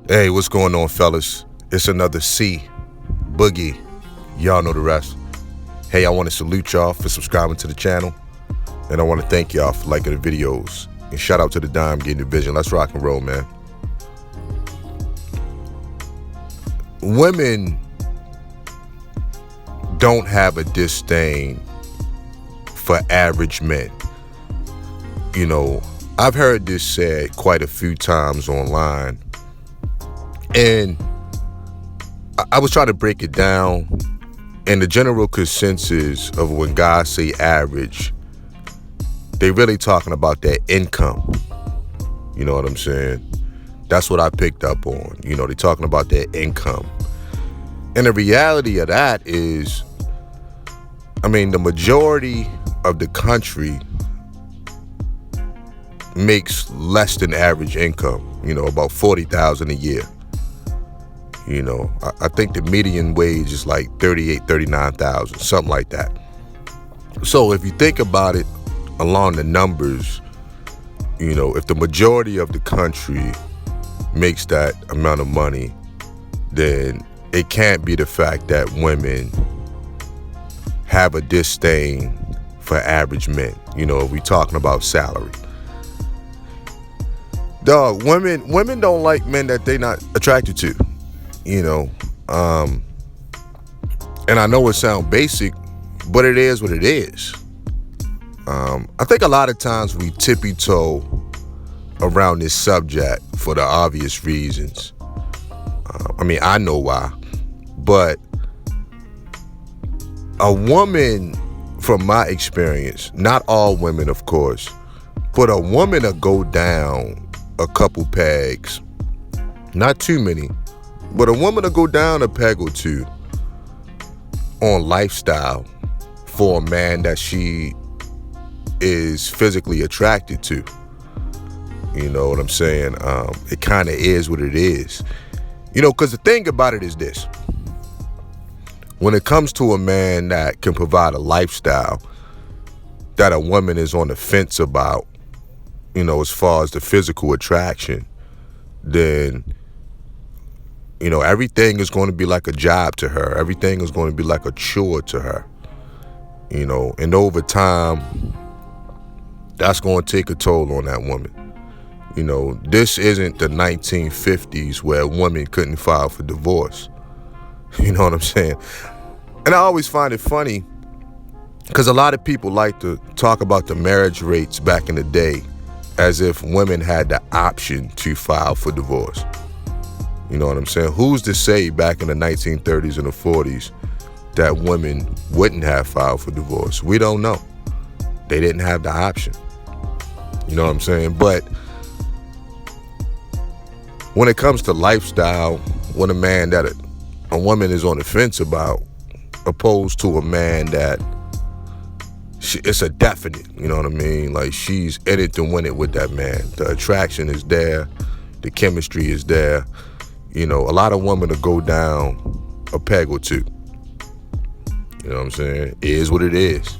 Hey, what's going on, fellas? It's another Boogie. Y'all know the rest. Hey, I want to salute y'all for subscribing to the channel. And I want to thank y'all for liking the videos. And shout out to the Dime getting the vision. Let's rock and roll, man. Women don't have a disdain for average men. You know, I've heard this said quite a few times online. And I was trying to break it down, and the general consensus of when guys say average, they really talking about their income. You know what I'm saying? That's what I picked up on. You know, they talking about their income. And the reality of that is, the majority of the country makes less than average income, about $40,000 a year. I think the median wage is like $38,000, $39,000, something like that. So if you think about it along the numbers, if the majority of the country makes that amount of money, then it can't be the fact that women have a disdain for average men. If we talking about salary. Dog, women don't like men that they not attracted to. And I know it sounds basic, but it is what it is. I think a lot of times we tippy-toe around this subject for the obvious reasons. I know why, but a woman, from my experience, not all women, of course, but a woman will go down a couple pegs, not too many, but a woman will go down a peg or two on lifestyle for a man that she is physically attracted to. You know what I'm saying? It kind of is what it is. Because the thing about it is this. When it comes to a man that can provide a lifestyle that a woman is on the fence about, as far as the physical attraction, then everything is going to be like a job to her. Everything is going to be like a chore to her. And over time, that's going to take a toll on that woman. This isn't the 1950s where a woman couldn't file for divorce. You know what I'm saying? And I always find it funny because a lot of people like to talk about the marriage rates back in the day as if women had the option to file for divorce. You know what I'm saying? Who's to say back in the 1930s and the 40s that women wouldn't have filed for divorce? We don't know. They didn't have the option. You know what I'm saying? But when it comes to lifestyle, when a woman is on the fence about, opposed to a man that it's a definite, you know what I mean? Like, she's in it to win it with that man. The attraction is there. The chemistry is there. A lot of women will go down a peg or two. You know what I'm saying? It is what it is.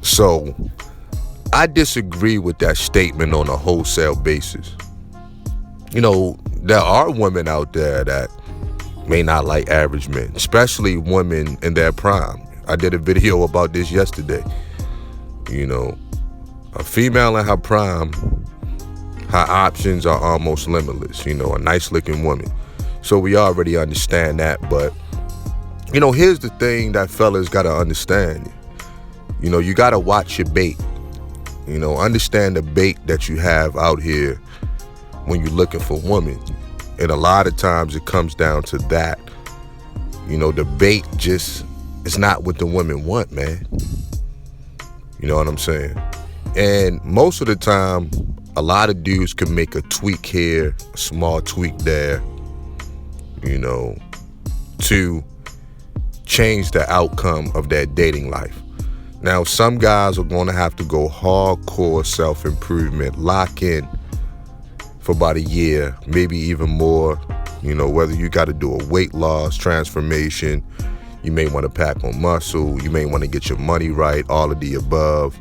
So I disagree with that statement on a wholesale basis. There are women out there that may not like average men, especially women in their prime. I did a video about this yesterday. A female in her prime, her options are almost limitless. A nice looking woman. So we already understand that. But, here's the thing that fellas got to understand. You got to watch your bait. Understand the bait that you have out here when you're looking for women. And a lot of times it comes down to that. The bait just is not what the women want, man. You know what I'm saying? And most of the time, a lot of dudes can make a tweak here, a small tweak there, to change the outcome of their dating life. Now, some guys are going to have to go hardcore self-improvement, lock in for about a year, maybe even more. Whether you got to do a weight loss transformation, you may want to pack on muscle, you may want to get your money right, all of the above.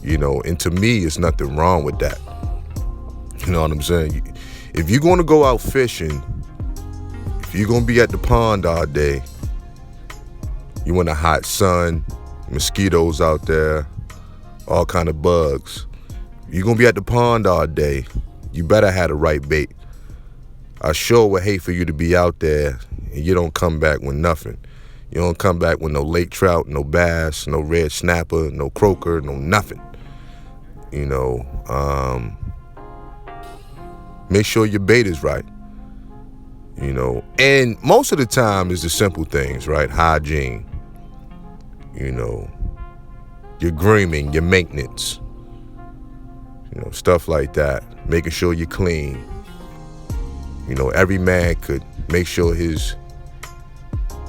And to me, it's nothing wrong with that. You know what I'm saying? If you're going to go out fishing, if you're going to be at the pond all day, you want a hot sun, mosquitoes out there, all kind of bugs. You're going to be at the pond all day, you better have the right bait. I sure would hate for you to be out there and you don't come back with nothing. You don't come back with no lake trout, no bass, no red snapper, no croaker, no nothing. You know, make sure your bait is right. You know, and most of the time is the simple things, right? Hygiene, you know, your grooming, your maintenance, you know, stuff like that. Making sure you're clean. You know, every man could make sure his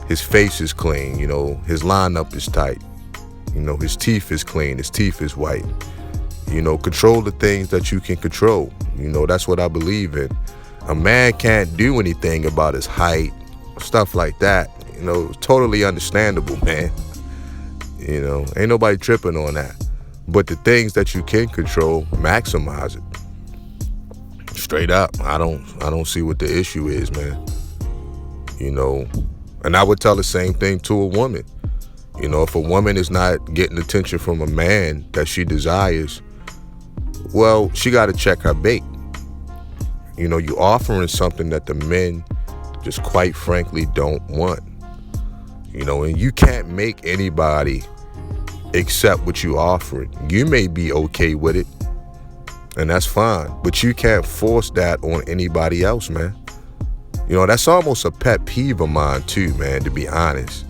face is clean, you know, his lineup is tight, you know, his teeth is clean, his teeth is white. You know, control the things that you can control. You know, that's what I believe in. A man can't do anything about his height, stuff like that. You know, totally understandable, man. You know, ain't nobody tripping on that. But the things that you can control, maximize it. Straight up. I don't see what the issue is, man. You know, and I would tell the same thing to a woman. You know, if a woman is not getting attention from a man that she desires, well, she got to check her bait. You know, you offering something that the men just quite frankly don't want. You know, and you can't make anybody accept what you offering. You may be okay with it, and that's fine, but you can't force that on anybody else, man. You know, that's almost a pet peeve of mine too, man, to be honest.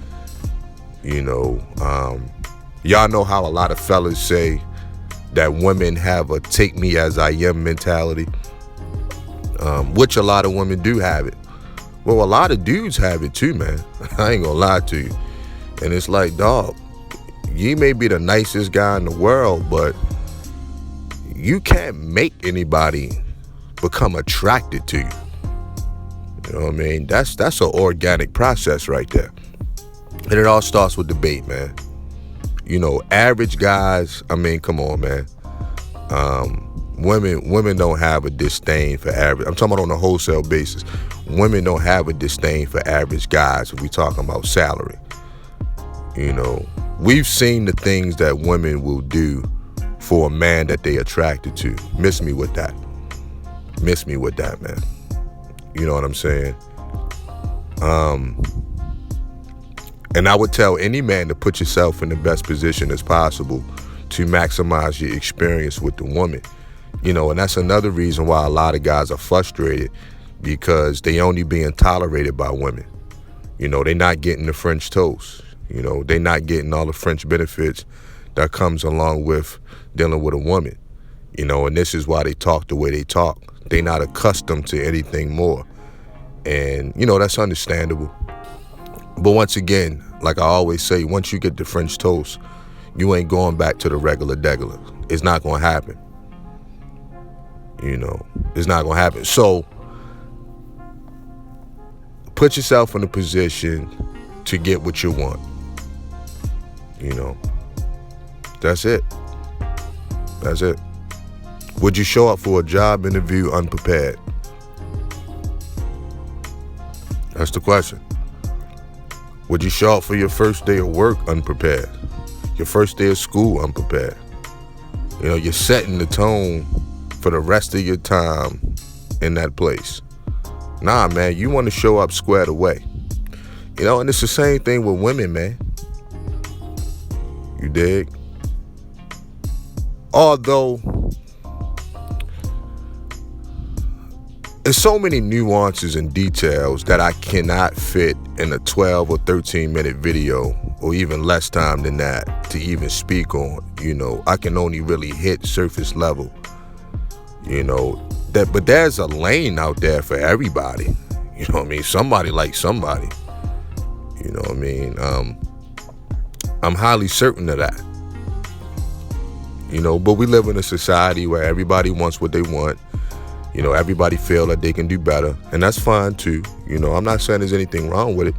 You know, y'all know how a lot of fellas say that women have a take me as I am mentality, which a lot of women do have it. Well, a lot of dudes have it too, man. I ain't gonna lie to you. And it's like, dog, you may be the nicest guy in the world, but you can't make anybody become attracted to you. You know what I mean? That's an organic process right there. And it all starts with debate, man. You know, average guys, I mean, come on, man. Women don't have a disdain for average. I'm talking about on a wholesale basis. Women don't have a disdain for average guys if we talking about salary. You know, we've seen the things that women will do for a man that they attracted to. Miss me with that. Miss me with that, man. You know what I'm saying? And I would tell any man to put yourself in the best position as possible to maximize your experience with the woman. You know, and that's another reason why a lot of guys are frustrated, because they only being tolerated by women. You know, they not getting the French toast. You know, they not getting all the French benefits that comes along with dealing with a woman. You know, and this is why they talk the way they talk. They not accustomed to anything more. And, you know, that's understandable. But once again, like I always say, once you get the French toast, you ain't going back to the regular degular. It's not going to happen. You know, it's not going to happen. So put yourself in a position to get what you want. You know, that's it. That's it. Would you show up for a job interview unprepared? That's the question. Would you show up for your first day of work unprepared? Your first day of school unprepared? You know, you're setting the tone for the rest of your time in that place. Nah, man, you want to show up squared away. You know, and it's the same thing with women, man. You dig? Although there's so many nuances and details that I cannot fit in a 12 or 13 minute video, or even less time than that, to even speak on. You know, I can only really hit surface level. You know, but there's a lane out there for everybody. You know what I mean? Somebody likes somebody. You know what I mean? I'm highly certain of that. You know, but we live in a society where everybody wants what they want. You know, everybody feel that they can do better, and that's fine too. You know, I'm not saying there's anything wrong with it.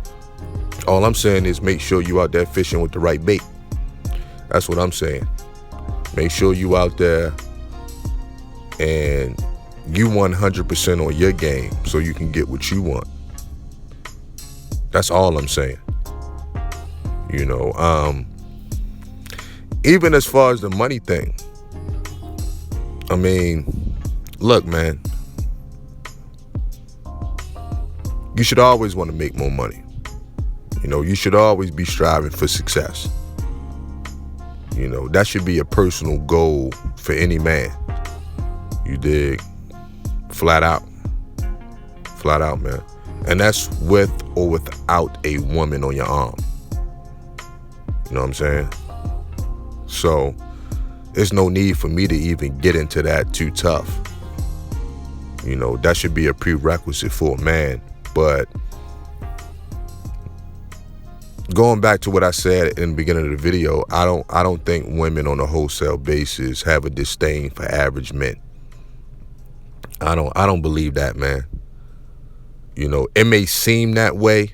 All I'm saying is make sure you out there fishing with the right bait. That's what I'm saying. Make sure you out there and you 100% on your game so you can get what you want. That's all I'm saying. You know, even as far as the money thing, I mean, look, man, you should always want to make more money. You know, you should always be striving for success. You know, that should be a personal goal for any man. You dig? Flat out. Flat out, man. And that's with or without a woman on your arm. You know what I'm saying? So, there's no need for me to even get into that too tough. You know, that should be a prerequisite for a man. But going back to what I said in the beginning of the video, I don't think women on a wholesale basis have a disdain for average men. I don't believe that, man. You know, it may seem that way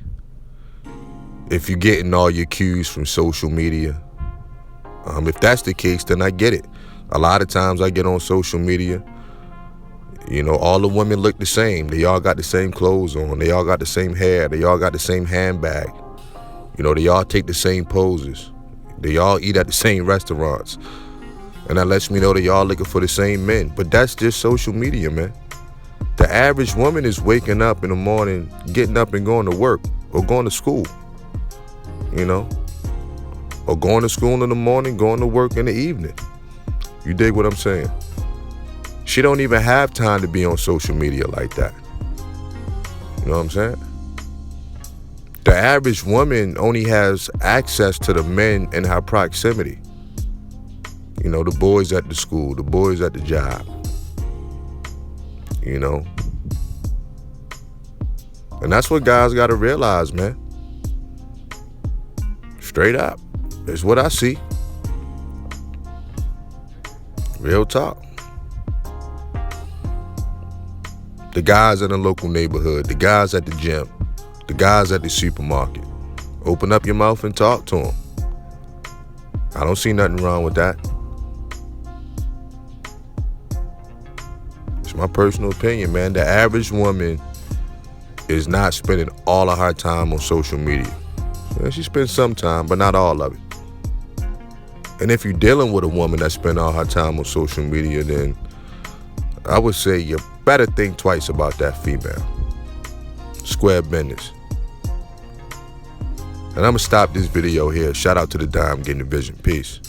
if you're getting all your cues from social media. If that's the case, then I get it. A lot of times I get on social media, you know, all the women look the same. They all got the same clothes on. They all got the same hair. They all got the same handbag. You know, they all take the same poses. They all eat at the same restaurants. And that lets me know they all looking for the same men. But that's just social media, man. The average woman is waking up in the morning, getting up and going to work or going to school, you know, or going to school in the morning, going to work in the evening. You dig what I'm saying? She don't even have time to be on social media like that. You know what I'm saying? The average woman only has access to the men in her proximity. You know, the boys at the school, the boys at the job. You know? And that's what guys got to realize, man. Straight up. It's what I see. Real talk. The guys in the local neighborhood, the guys at the gym, the guys at the supermarket. Open up your mouth and talk to them. I don't see nothing wrong with that. It's my personal opinion, man. The average woman is not spending all of her time on social media. Yeah, she spends some time, but not all of it. And if you're dealing with a woman that spends all her time on social media, then I would say you better think twice about that female. Square business. And I'm going to stop this video here. Shout out to the Dime Getting the Vision. Peace.